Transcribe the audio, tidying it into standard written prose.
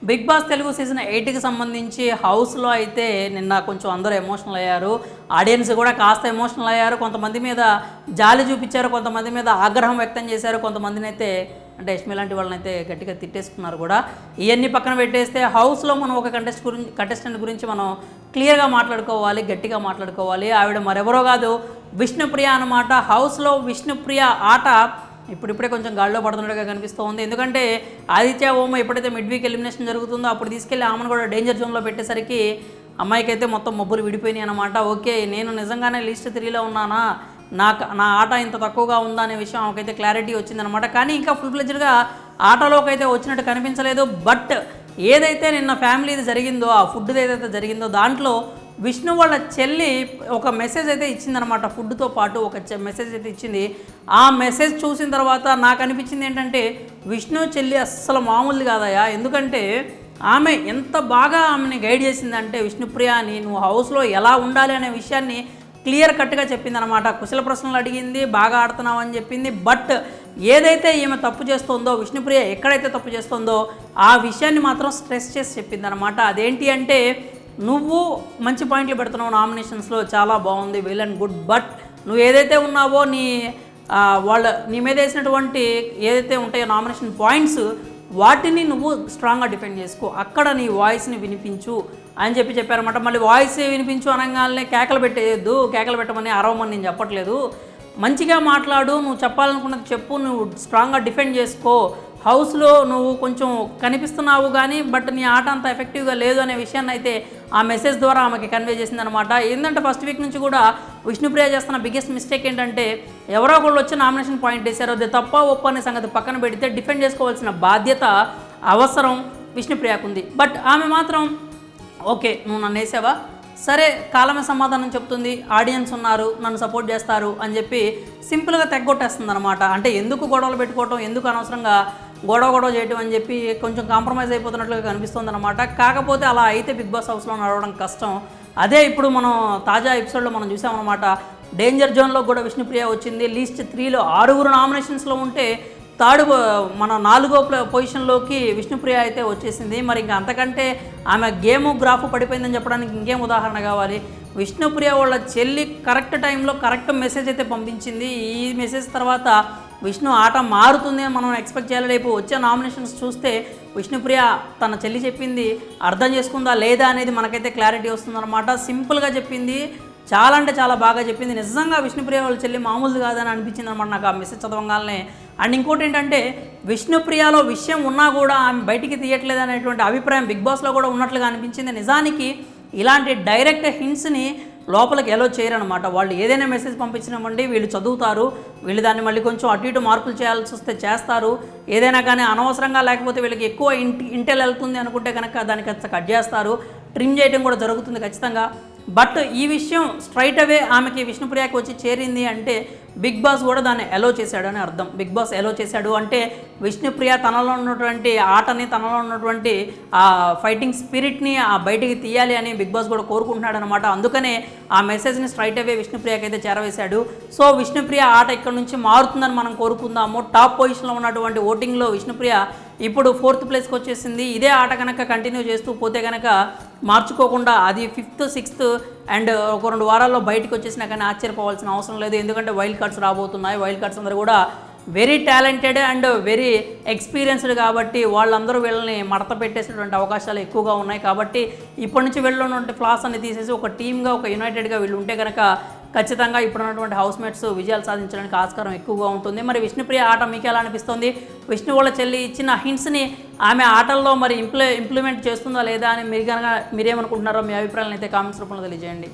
Big boss Telugu season 8కి సంబంధించి హౌస్లో అయితే నిన్న కొంచెం అందరూ ఎమోషనల్ అయ్యారు. ఆడియన్స్ కూడా కాస్త ఎమోషనల్ అయ్యారు. కొంతమంది మీద జాలి చూపించారు, కొంతమంది మీద ఆగ్రహం వ్యక్తం చేశారు, కొంతమందిని అయితే అంటే యష్మి లాంటి వాళ్ళని అయితే గట్టిగా తిట్టేసుకున్నారు కూడా. ఇవన్నీ పక్కన పెట్టేస్తే హౌస్లో మనం ఒక కంటెస్టెంట్ గురించి మనం క్లియర్గా మాట్లాడుకోవాలి, గట్టిగా మాట్లాడుకోవాలి. ఆవిడ మరెవరో కాదు, విష్ణుప్రియ అన్నమాట. హౌస్లో విష్ణుప్రియ ఆట ఇప్పుడిప్పుడే కొంచెం గాల్లో పడుతున్నట్టుగా కనిపిస్తూ ఉంది. ఎందుకంటే ఆదిత్య ఓమ ఎప్పుడైతే మిడ్ వీక్ ఎలిమినేషన్ జరుగుతుందో అప్పుడు తీసుకెళ్ళి ఆమెను కూడా డేంజర్ జోన్లో పెట్టేసరికి అమ్మాయికి అయితే మొత్తం మబ్బులు విడిపోయినాయి అనమాట. ఓకే, నేను నిజంగానే లిస్ట్ 3లో ఉన్నానా, నా ఆట ఇంత తక్కువగా ఉందా అనే విషయం ఆమెకైతే క్లారిటీ వచ్చిందనమాట. కానీ ఇంకా ఫుల్ ఫ్లెడ్జ్డ్గా ఆటలోకి అయితే వచ్చినట్టు కనిపించలేదు. బట్ ఏదైతే నిన్న ఫ్యామిలీది జరిగిందో, ఆ ఫుడ్ది ఏదైతే జరిగిందో దాంట్లో విష్ణు వాళ్ళ చెల్లి ఒక మెసేజ్ అయితే ఇచ్చిందనమాట. ఫుడ్తో పాటు ఒక మెసేజ్ అయితే ఇచ్చింది. ఆ మెసేజ్ చూసిన తర్వాత నాకు అనిపించింది ఏంటంటే విష్ణు చెల్లి అస్సలు మామూలుది కాదయా. ఎందుకంటే ఆమె ఎంత బాగా ఆమెని గైడ్ చేసిందంటే విష్ణుప్రియ అని నువ్వు హౌస్లో ఎలా ఉండాలి అనే విషయాన్ని క్లియర్ కట్గా చెప్పింది అనమాట. కుశల ప్రశ్నలు అడిగింది, బాగా ఆడుతున్నావు అని చెప్పింది. బట్ ఏదైతే ఈమె తప్పు చేస్తుందో, విష్ణుప్రియ ఎక్కడైతే తప్పు చేస్తుందో ఆ విషయాన్ని మాత్రం స్ట్రెస్ చేసి చెప్పింది అనమాట. అదేంటి అంటే నువ్వు మంచి పాయింట్లు పెడుతున్నావు నామినేషన్స్లో, చాలా బాగుంది, వెల్ అండ్ గుడ్. బట్ నువ్వు ఏదైతే ఉన్నావో నీ మీద వేసినటువంటి ఏదైతే ఉంటాయో నామినేషన్ పాయింట్స్, వాటిని నువ్వు స్ట్రాంగ్గా డిఫెండ్ చేసుకో, అక్కడ నీ వాయిస్ని వినిపించు అని చెప్పారన్నమాట. మళ్ళీ వాయిస్ వినిపించు అనగానే కేకలు పెట్టేయద్దు, కేకలు పెట్టమని అరవమని నేను చెప్పట్లేదు. మంచిగా మాట్లాడు, నువ్వు చెప్పాలనుకున్నది చెప్పు, నువ్వు స్ట్రాంగ్గా డిఫెండ్ చేసుకో. హౌస్లో నువ్వు కొంచెం కనిపిస్తున్నావు కానీ బట్ నీ ఆట అంత ఎఫెక్టివ్గా లేదు అనే విషయాన్ని అయితే ఆ మెసేజ్ ద్వారా ఆమెకి కన్వే చేసిందనమాట. ఏంటంటే ఫస్ట్ వీక్ నుంచి కూడా విష్ణుప్రియ చేస్తున్న బిగ్గెస్ట్ మిస్టేక్ ఏంటంటే ఎవరో ఒకళ్ళు వచ్చి నామినేషన్ పాయింట్ వేశారు, అది తప్ప ఒప్ప అనే సంగతి పక్కన పెడితే డిఫెండ్ చేసుకోవాల్సిన బాధ్యత, అవసరం విష్ణుప్రియకు ఉంది. బట్ ఆమె మాత్రం ఓకే నువ్వు నన్ను వేసావా, సరే కాలమే సమాధానం చెప్తుంది, ఆడియన్స్ ఉన్నారు, నన్ను సపోర్ట్ చేస్తారు అని చెప్పి సింపుల్గా తెగ్గొట్టేస్తుంది అనమాట. అంటే ఎందుకు గొడవలు పెట్టుకోవటం, ఎందుకు అనవసరంగా గొడవ చేయటం అని చెప్పి కొంచెం కాంప్రమైజ్ అయిపోతున్నట్లుగా కనిపిస్తుంది అనమాట. కాకపోతే అలా అయితే బిగ్ బాస్ హౌస్లో నడవడం కష్టం. అదే ఇప్పుడు మనం తాజా ఎపిసోడ్లో మనం చూసామన్నమాట. డేంజర్ జోన్లో కూడా విష్ణుప్రియ వచ్చింది. లిస్ట్ 3లో 6 నామినేషన్స్లో ఉంటే మన 4వ పొజిషన్లోకి విష్ణుప్రియ అయితే వచ్చేసింది. మరి ఇంకా అంతకంటే ఆమె గేమ్ గ్రాఫ్ పడిపోయిందని చెప్పడానికి ఇంకేం ఉదాహరణ కావాలి. విష్ణుప్రియ వాళ్ళ చెల్లి కరెక్ట్ టైంలో కరెక్ట్ మెసేజ్ అయితే పంపించింది. ఈ మెసేజ్ తర్వాత విష్ణు ఆట మారుతుంది అని మనం ఎక్స్పెక్ట్ చేయాలి. రేపు వచ్చే నామినేషన్స్ చూస్తే విష్ణుప్రియ తన చెల్లి చెప్పింది అర్థం చేసుకుందా లేదా అనేది మనకైతే క్లారిటీ వస్తుందన్నమాట. సింపుల్గా చెప్పింది, చాలా అంటే చాలా బాగా చెప్పింది. నిజంగా విష్ణుప్రియ వాళ్ళ చెల్లి మామూలుది కాదని అనిపించింది అనమాట నాకు ఆ మెసేజ్ చదవగానే. అండ్ ఇంకోటి ఏంటంటే విష్ణుప్రియలో విషయం ఉన్నా కూడా ఆమె బయటికి తీయట్లేదు అనేటువంటి అభిప్రాయం బిగ్ బాస్లో కూడా ఉన్నట్లుగా అనిపించింది. నిజానికి ఇలాంటి డైరెక్ట్ హింట్స్ని లోపలికి ఎలో చేయరనమాట. వాళ్ళు ఏదైనా మెసేజ్ పంపించినామండి వీళ్ళు చదువుతారు, వీళ్ళు దాన్ని మళ్ళీ కొంచెం అటు ఇటు మార్పులు చేయాల్సి వస్తే చేస్తారు. ఏదైనా కానీ అనవసరంగా లేకపోతే వీళ్ళకి ఎక్కువ ఇంటెల్ వెళ్తుంది అనుకుంటే కనుక దానికి కట్ చేస్తారు, ట్రిమ్ చేయడం కూడా జరుగుతుంది ఖచ్చితంగా. బట్ ఈ విషయం స్ట్రైట్ అవే ఆమెకి విష్ణుప్రియకి వచ్చి చేరింది అంటే బిగ్ బాస్ కూడా దాన్ని ఎలో చేశాడు అని అర్థం. బిగ్ బాస్ ఎలో చేశాడు అంటే విష్ణుప్రియ తనలో ఉన్నటువంటి ఆటని, తనలో ఉన్నటువంటి ఆ ఫైటింగ్ స్పిరిట్ని బయటికి తీయాలి అని బిగ్ బాస్ కూడా కోరుకుంటున్నాడు అనమాట. అందుకనే ఆ మెసేజ్ని స్ట్రైట్ అవే విష్ణుప్రియకి అయితే చేరవేశాడు. సో విష్ణుప్రియ ఆట ఇక్కడ నుంచి మారుతుందని మనం కోరుకుందాము. టాప్ పొజిషన్లో ఉన్నటువంటి ఓటింగ్లో విష్ణుప్రియ ఇప్పుడు 4th ప్లేస్కి వచ్చేసింది. ఇదే ఆట కనుక కంటిన్యూ చేస్తూ పోతే కనుక మార్చుకోకుండా అది 5th 6th అండ్ ఒక 2 వారాల్లో బయటకు వచ్చేసినా కానీ ఆశ్చర్యపోవాల్సిన అవసరం లేదు. ఎందుకంటే వైల్డ్ కార్డ్స్ రాబోతున్నాయి. వైల్డ్ కార్డ్స్ అందరూ కూడా very talented and very experienced కాబట్టి వాళ్ళందరూ వీళ్ళని మడత పెట్టేసేటువంటి అవకాశాలు ఎక్కువగా ఉన్నాయి. కాబట్టి ఇప్పటి నుంచి వీళ్ళున్నటువంటి ఫ్లాస్ అన్ని తీసేసి ఒక టీమ్గా, ఒక యునైటెడ్గా వీళ్ళు ఉంటే కనుక ఖచ్చితంగా ఇప్పుడున్నటువంటి హౌస్మేట్స్ విజయాలు సాధించడానికి ఆస్కారం ఎక్కువగా ఉంటుంది. మరి విష్ణుప్రియ ఆట మీకు ఎలా అనిపిస్తుంది? విష్ణు వాళ్ళ చెల్లి ఇచ్చిన హింట్స్ని ఆమె ఆటల్లో మరి ఇంప్లిమెంట్ చేస్తుందా లేదా అని మీరేమనుకుంటున్నారో మీ అభిప్రాయాలను అయితే కామెంట్స్ రూపంలో తెలియజేయండి.